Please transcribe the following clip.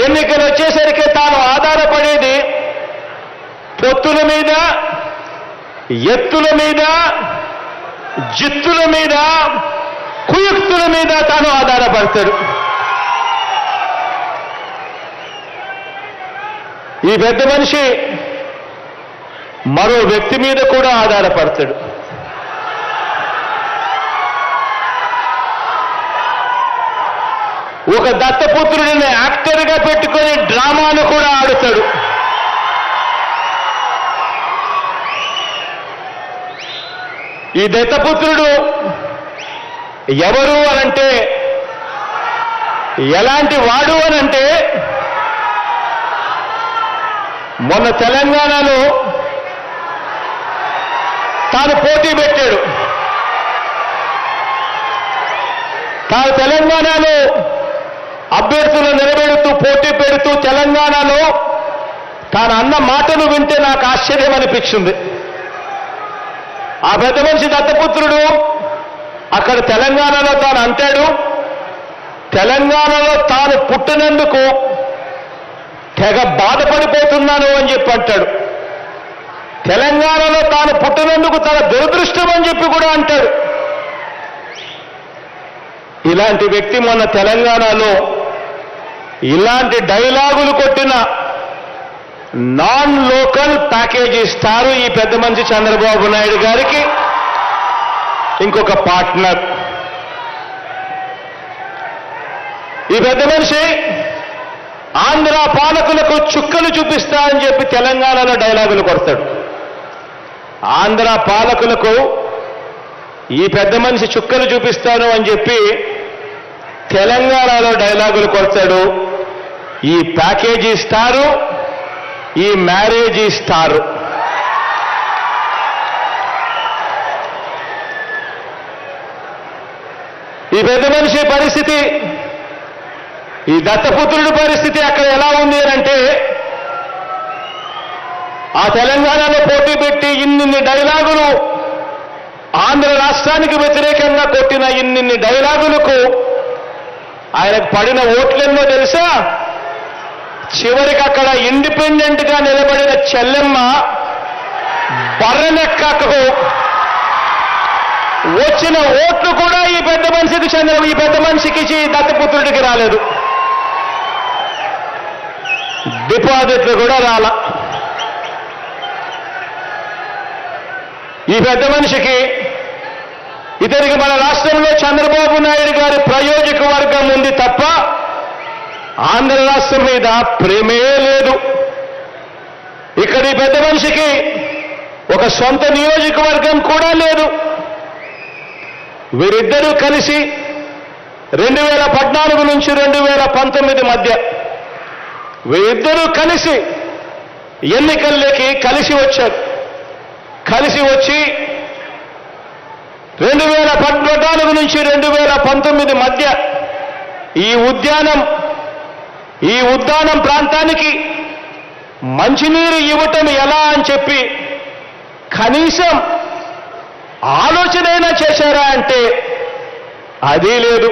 ఎన్నికలు వచ్చేసరికి తాను ఆధారపడేది పొత్తుల మీద, ఎత్తుల మీద, జిత్తుల మీద, కుయుక్తుల మీద తాను ఆధారపడతాడు. ఈ పెద్ద మనిషి మరో వ్యక్తి మీద కూడా ఆధారపడతాడు. ఒక దత్తపుత్రుడిని యాక్టర్గా పెట్టుకొని డ్రామాను కూడా ఆడుతాడు. ఈ దత్తపుత్రుడు ఎవరు అనంటే, ఎలాంటి వాడు అనంటే, మొన్న తెలంగాణలో తాను పోటీ పెట్టాడు. తాను తెలంగాణలో అభ్యర్థులను నిలబెడుతూ పోటీ పెడుతూ తెలంగాణలో తాను అన్న మాటలు వింటే నాకు ఆశ్చర్యం అనిపించింది. ఆ పెద్ద మనిషి దత్తపుత్రుడు అక్కడ తెలంగాణలో తాను అంటాడు, తెలంగాణలో తాను పుట్టినందుకు తెగ బాధపడిపోతున్నాను అని చెప్పి అంటాడు. తెలంగాణలో తాను పుట్టినందుకు తన దురదృష్టం అని చెప్పి కూడా అంటాడు. ఇలాంటి వ్యక్తి మొన్న తెలంగాణలో ఇలాంటి డైలాగులు కొట్టిన నాన్ లోకల్ ప్యాకేజ్ ఇస్తారు ఈ పెద్ద మనిషి చంద్రబాబు నాయుడు గారికి ఇంకొక పార్ట్నర్. ఈ పెద్ద మనిషి ఆంధ్ర పాలకులకు చుక్కలు చూపిస్తా అని చెప్పి తెలంగాణలో డైలాగులు కొడతాడు. ఆంధ్ర పాలకులకు ఈ పెద్ద మనిషి చుక్కలు చూపిస్తాను అని చెప్పి తెలంగాణలో డైలాగులు కొడతాడు. ఈ ప్యాకేజీ ఇస్తారు, ఈ మ్యారేజ్ ఇస్తారు. ఈ పెద్ద మనిషి పరిస్థితి, ఈ దత్తపుత్రుడి పరిస్థితి అక్కడ ఎలా ఉంది అంటే, ఆ తెలంగాణలో పోటీ పెట్టి ఇన్ని డైలాగులు ఆంధ్ర రాష్ట్రానికి వ్యతిరేకంగా కొట్టిన ఇన్ని డైలాగులకు ఆయనకు పడిన ఓట్లెన్నో తెలుసా? చివరికి అక్కడ ఇండిపెండెంట్ గా నిలబడిన చెల్లెమ్మ బర్రెనెక్కకు వచ్చిన ఓట్లు కూడా ఈ పెద్ద మనిషికి దత్తపుత్రుడికి రాలేదు. డిపాజిట్లు కూడా రాల. ఈ పెద్ద మనిషికి ఇతనికి మన రాష్ట్రంలో చంద్రబాబు నాయుడు గారి ప్రయోజక వర్గం ఉంది తప్ప ఆంధ్ర రాష్ట్రం మీద ప్రేమే లేదు. ఇక్కడ ఈ పెద్ద మనిషికి ఒక సొంత నియోజకవర్గం కూడా లేదు. వీరిద్దరూ కలిసి 2014 నుంచి 2019 మధ్య వీరిద్దరూ కలిసి ఎన్నికల్లోకి కలిసి వచ్చారు. కలిసి వచ్చి 2014 నుంచి 2019 మధ్య ఈ ఉద్యానం ప్రాంతానికి మంచినీరు ఇవ్వటం ఎలా అని చెప్పి కనీసం ఆలోచనైనా చేశారా అంటే అది లేదు.